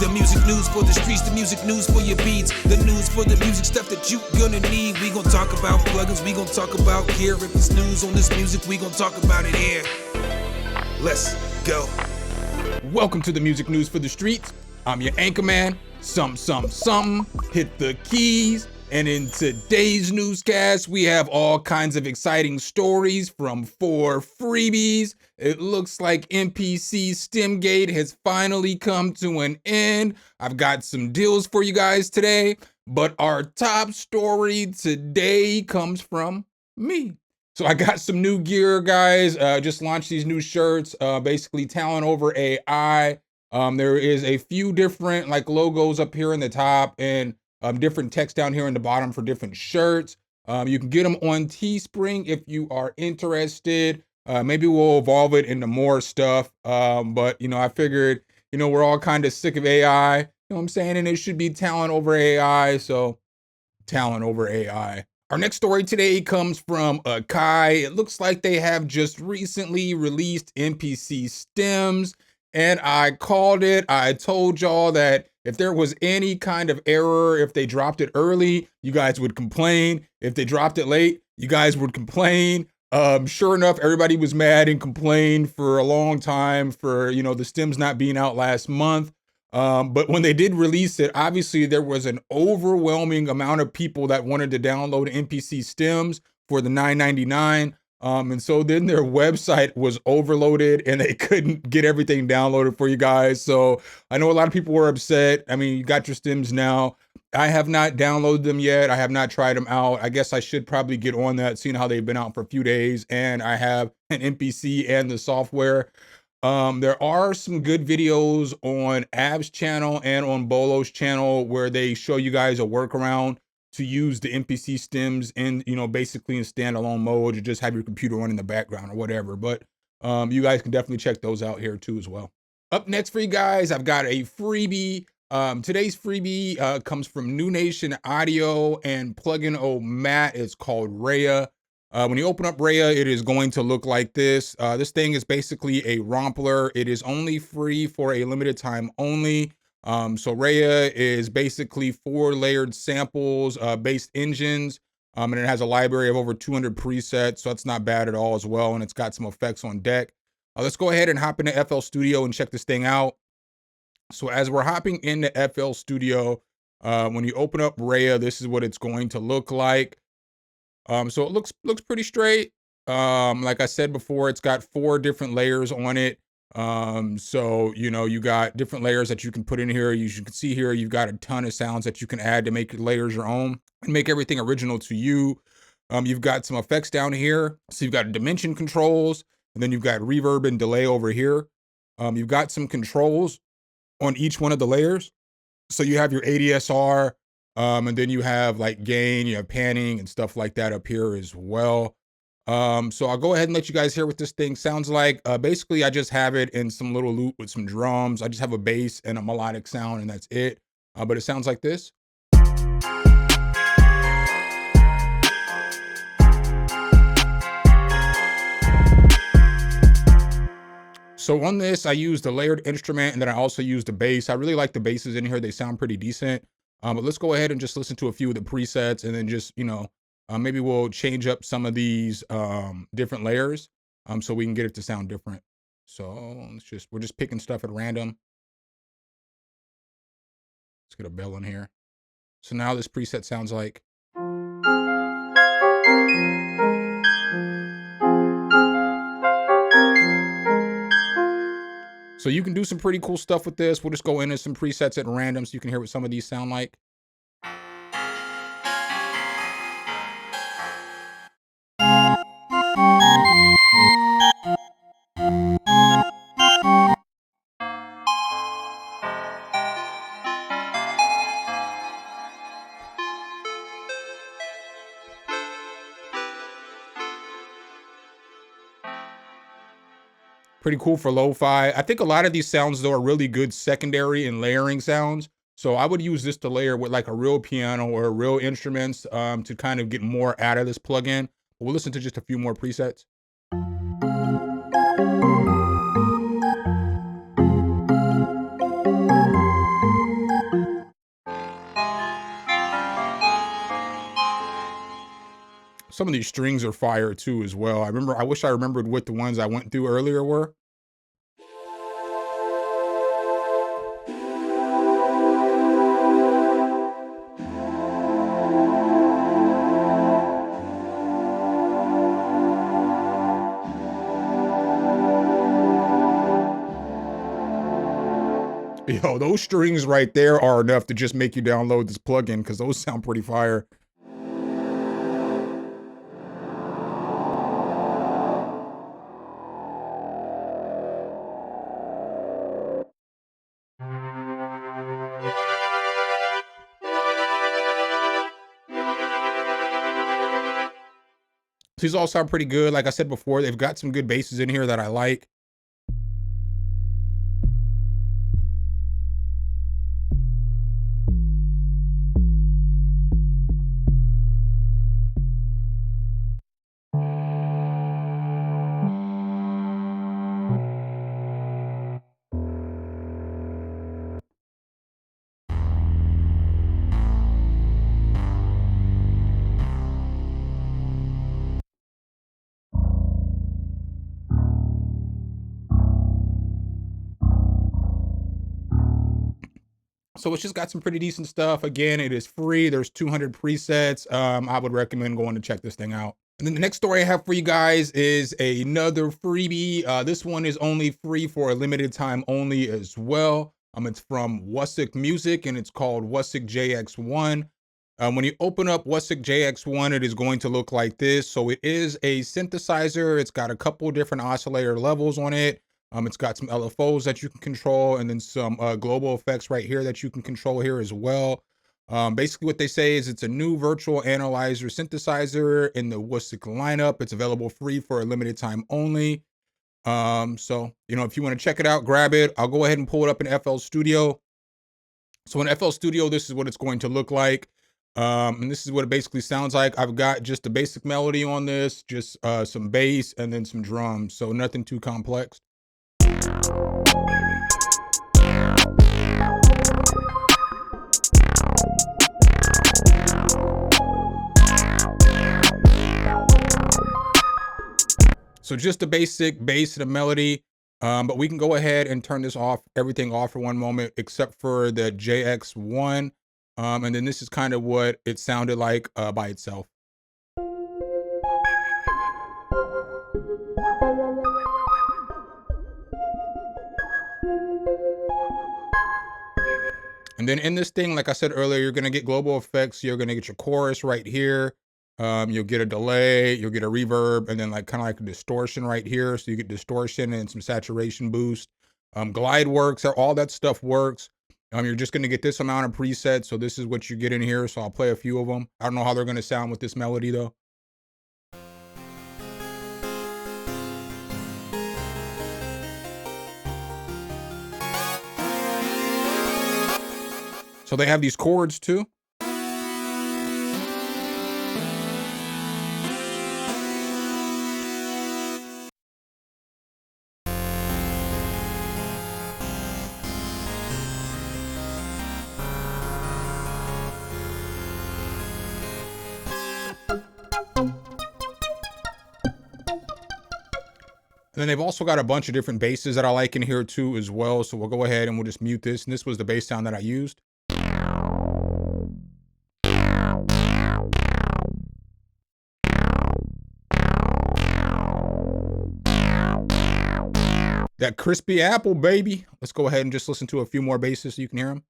The music news for the streets, the music news for your beats, the news for the music stuff that you gonna need. We gon' talk about plugins, we gon' talk about gear. If it's news on this music, we gon' talk about it here. Let's go. Welcome to the music news for the streets. I'm your anchor man, Some. Hit the keys. And in today's newscast, we have all kinds of exciting stories from 4 freebies. It looks like MPC Stemgate has finally come to an end. I've got some deals for you guys today, but our top story today comes from me. So I got some new gear, guys. Just launched these new shirts, basically Talent Over AI. There is a few different like logos up here in the top and different text down here in the bottom for different shirts. You can get them on Teespring if you are interested. Maybe we'll evolve it into more stuff. But you know, I figured, you know, we're all kind of sick of AI, you know what I'm saying? And it should be Talent Over AI. So Talent Over AI. Our next story today comes from Kai. It looks like they have just recently released MPC stems, and I called it. I told y'all that if there was any kind of error, if they dropped it early, you guys would complain. If they dropped it late, you guys would complain. Sure enough, everybody was mad and complained for a long time for, you know, the stems not being out last month. But when they did release it, obviously there was an overwhelming amount of people that wanted to download MPC stems for the $9.99. And so then their website was overloaded and they couldn't get everything downloaded for you guys. So I know a lot of people were upset. I mean, you got your stems now. I have not downloaded them yet. I have not tried them out. I guess I should probably get on that, seeing how they've been out for a few days. And I have an MPC and the software. There are some good videos on Av's channel and on Bolo's channel where they show you guys a workaround to use the MPC stems in, you know, basically in standalone mode. You just have your computer running in the background or whatever. But you guys can definitely check those out here too as well. Up next for you guys, I've got a freebie. Today's freebie comes from New Nation Audio and Plugin Matt. It's called Rhea. When you open up Rhea, it is going to look like this. This thing is basically a rompler. It is only free for a limited time only. So Rhea is basically 4 layered samples, based engines, and it has a library of over 200 presets, so that's not bad at all as well, and it's got some effects on deck. Let's go ahead and hop into FL Studio and check this thing out. So as we're hopping into FL Studio, when you open up Rhea, this is what it's going to look like. So it looks pretty straight. Like I said before, it's got 4 different layers on it. So, you know, you got different layers that you can put in here. You can see here, you've got a ton of sounds that you can add to make your layers your own and make everything original to you. You've got some effects down here. So you've got dimension controls, and then you've got reverb and delay over here. You've got some controls on each one of the layers. So you have your ADSR, and then you have like gain, you have panning and stuff like that up here as well. So I'll go ahead and let you guys hear what this thing sounds like. Basically, I just have it in some little loop with some drums. I just have a bass and a melodic sound, and that's it. But it sounds like this. So on this, I used a layered instrument, and then I also used the bass. I really like the basses in here. They sound pretty decent. But let's go ahead and just listen to a few of the presets, and then just, you know, maybe we'll change up some of these different layers so we can get it to sound different. So we're just picking stuff at random. Let's get a bell in here. So now this preset sounds like. So you can do some pretty cool stuff with this. We'll just go into some presets at random so you can hear what some of these sound like. Pretty cool for lo-fi. I think a lot of these sounds though are really good secondary and layering sounds. So I would use this to layer with like a real piano or real instruments to kind of get more out of this plugin. We'll listen to just a few more presets. Some of these strings are fire too as well. I wish I remembered what the ones I went through earlier were. Yo, those strings right there are enough to just make you download this plugin because those sound pretty fire. These all sound pretty good. Like I said before, they've got some good basses in here that I like. So it's just got some pretty decent stuff. Again, it is free. There's 200 presets. I would recommend going to check this thing out. And then the next story I have for you guys is another freebie. This one is only free for a limited time only as well. It's from Wusik Music and it's called Wusik JX1. When you open up Wusik JX1, it is going to look like this. So it is a synthesizer. It's got a couple different oscillator levels on it. It's got some LFOs that you can control and then some global effects right here that you can control here as well. Basically what they say is it's a new virtual analyzer synthesizer in the Wusik lineup. It's available free for a limited time only. So, you know, if you want to check it out, grab it. I'll go ahead and pull it up in FL Studio. So in FL Studio, this is what it's going to look like. And this is what it basically sounds like. I've got just a basic melody on this, just some bass and then some drums. So nothing too complex. So just a basic bass and a melody, but we can go ahead and turn this off, everything off for one moment, except for the JX1. And then this is kind of what it sounded like by itself. And then in this thing, like I said earlier, you're going to get global effects. You're going to get your chorus right here. You'll get a delay, you'll get a reverb, and then like kind of like a distortion right here. So you get distortion and some saturation boost. Glide works, all that stuff works. You're just going to get this amount of presets. So this is what you get in here. So I'll play a few of them. I don't know how they're going to sound with this melody though. So they have these chords too. And then they've also got a bunch of different basses that I like in here too as well. So we'll go ahead and we'll just mute this. And this was the bass sound that I used. That crispy apple, baby. Let's go ahead and just listen to a few more basses so you can hear them.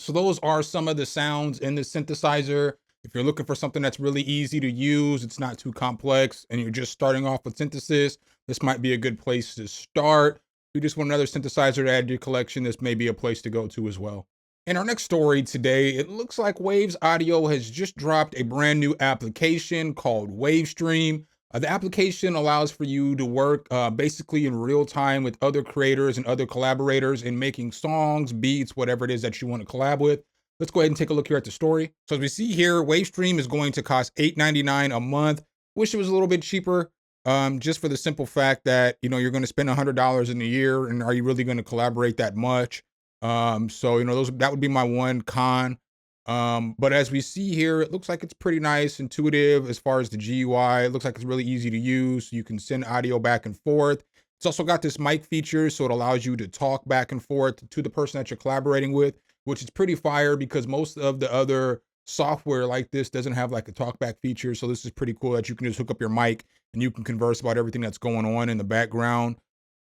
So those are some of the sounds in the synthesizer. If you're looking for something that's really easy to use, it's not too complex, and you're just starting off with synthesis, this might be a good place to start. If you just want another synthesizer to add to your collection, this may be a place to go to as well. In our next story today, it looks like Waves Audio has just dropped a brand new application called Wavestream. The application allows for you to work basically in real time with other creators and other collaborators in making songs, beats, whatever it is that you want to collab with. Let's go ahead and take a look here at the story. So as we see here, Wavestream is going to cost $8.99 a month. Wish it was a little bit cheaper, just for the simple fact that, you know, you're going to spend $100 in a year, and are you really going to collaborate that much? So, you know, that would be my one con. But as we see here, it looks like it's pretty nice, intuitive as far as the GUI. It looks like it's really easy to use. You can send audio back and forth. It's also got this mic feature, so it allows you to talk back and forth to the person that you're collaborating with, which is pretty fire because most of the other software like this doesn't have like a talkback feature. So this is pretty cool that you can just hook up your mic and you can converse about everything that's going on in the background.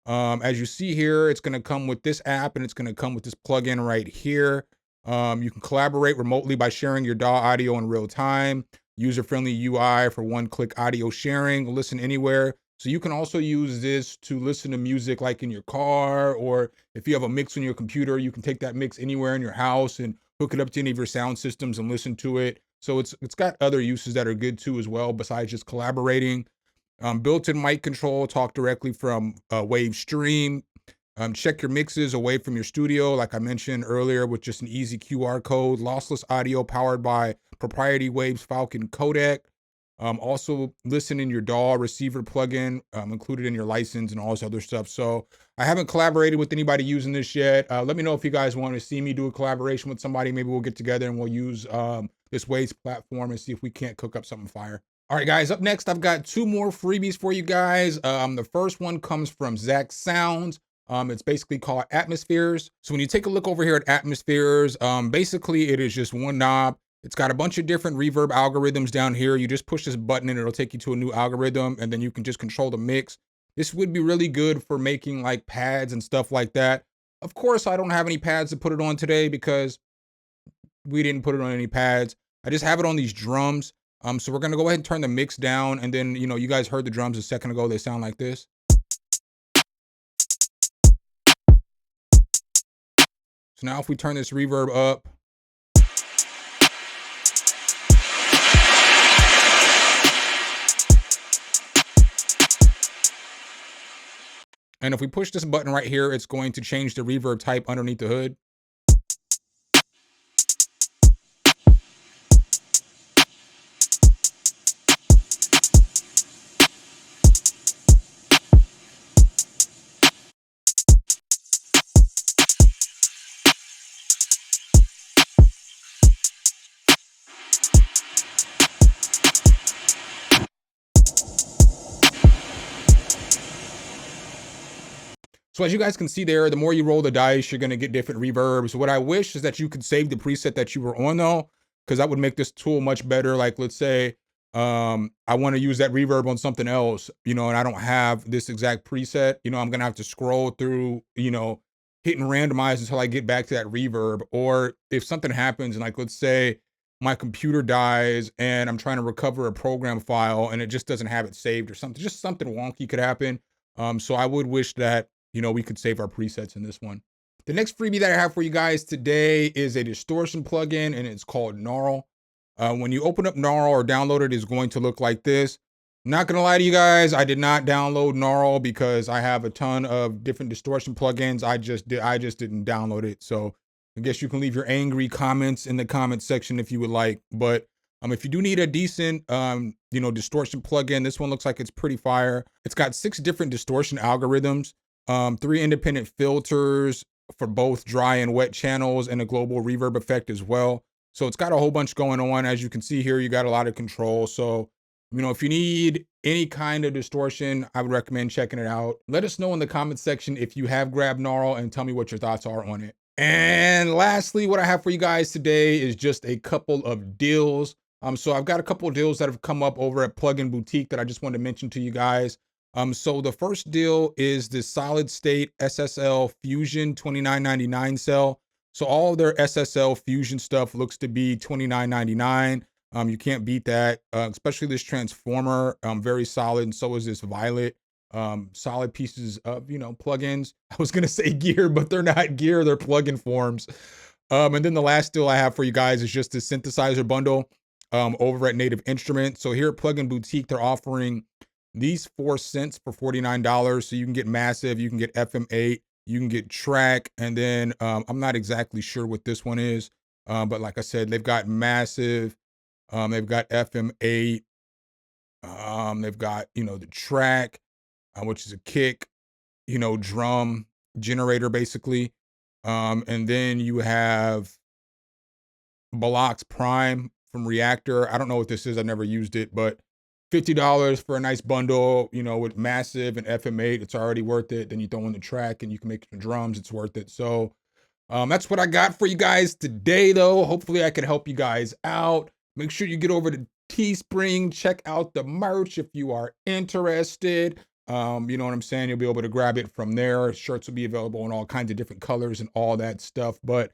As you see here, it's going to come with this app and it's going to come with this plugin right here. You can collaborate remotely by sharing your DAW audio in real time, user-friendly UI for one-click audio sharing, listen anywhere. So you can also use this to listen to music like in your car, or if you have a mix on your computer, you can take that mix anywhere in your house and hook it up to any of your sound systems and listen to it. So it's got other uses that are good too as well, besides just collaborating. Built-in mic control, talk directly from Wavestream. Check your mixes away from your studio, like I mentioned earlier, with just an easy QR code. Lossless audio powered by proprietary Waves Falcon codec. Also listen in your DAW receiver plugin, included in your license and all this other stuff. So I haven't collaborated with anybody using this yet. Let me know if you guys want to see me do a collaboration with somebody. Maybe we'll get together and we'll use this Waves platform and see if we can't cook up something fire. All right, guys, up next, I've got two more freebies for you guys. The first one comes from Zach Sounds. It's basically called Atmospheres. So when you take a look over here at Atmospheres, basically it is just one knob. It's got a bunch of different reverb algorithms down here. You just push this button and it'll take you to a new algorithm, and then you can just control the mix. This would be really good for making like pads and stuff like that. Of course, I don't have any pads to put it on today because we didn't put it on any pads. I just have it on these drums. So we're gonna go ahead and turn the mix down, and then, you know, you guys heard the drums a second ago. They sound like this. So now if we turn this reverb up, and if we push this button right here, it's going to change the reverb type underneath the hood. So as you guys can see there, the more you roll the dice, you're gonna get different reverbs. What I wish is that you could save the preset that you were on though, because that would make this tool much better. Like let's say I want to use that reverb on something else, you know, and I don't have this exact preset, you know, I'm gonna have to scroll through, you know, hit and randomize until I get back to that reverb. Or if something happens and like let's say my computer dies and I'm trying to recover a program file and it just doesn't have it saved or something, just something wonky could happen. So I would wish that, you know, we could save our presets in this one. The next freebie that I have for you guys today is a distortion plugin, and it's called Gnarl. When you open up Gnarl or download it, it's going to look like this. Not gonna lie to you guys, I did not download Gnarl because I have a ton of different distortion plugins. I just didn't download it. So I guess you can leave your angry comments in the comment section if you would like. But if you do need a decent, you know, distortion plugin, this one looks like it's pretty fire. It's got 6 different distortion algorithms. 3 independent filters for both dry and wet channels, and a global reverb effect as well. So it's got a whole bunch going on. As you can see here, you got a lot of control. So, you know, if you need any kind of distortion, I would recommend checking it out. Let us know in the comment section if you have grabbed Gnarl and tell me what your thoughts are on it. And lastly, what I have for you guys today is just a couple of deals. So I've got a couple of deals that have come up over at Plugin Boutique that I just wanted to mention to you guys. So the first deal is the solid state SSL Fusion $29.99 sale. So all of their SSL Fusion stuff looks to be $29.99. You can't beat that, especially this transformer, very solid. And so is this Violet, solid pieces of, you know, plugins. I was going to say gear, but they're not gear, they're plugin forms. And then the last deal I have for you guys is just the synthesizer bundle over at Native Instruments. So here at Plugin Boutique, they're offering these 4 cents for $49. So you can get massive, you can get FM8, you can get track, and then I'm not exactly sure what this one is, but like I said, they've got massive, they've got FM8, they've got, you know, the track, which is a kick, you know, drum generator basically, and then you have Balak's Prime from Reactor. I don't know what this is. I never used it, but $50 for a nice bundle, you know, with massive and FM8. It's already worth it. Then you throw in the track and you can make some drums. It's worth it. So that's what I got for you guys today, though. Hopefully I can help you guys out. Make sure you get over to Teespring. Check out the merch if you are interested. You know what I'm saying? You'll be able to grab it from there. Shirts will be available in all kinds of different colors and all that stuff. But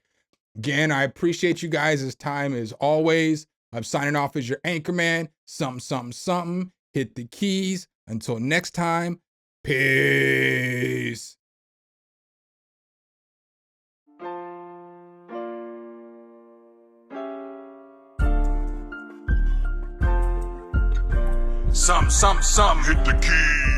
again, I appreciate you guys' time as always. I'm signing off as your anchorman. Something. Hit the keys. Until next time, peace. Some. Hit the keys.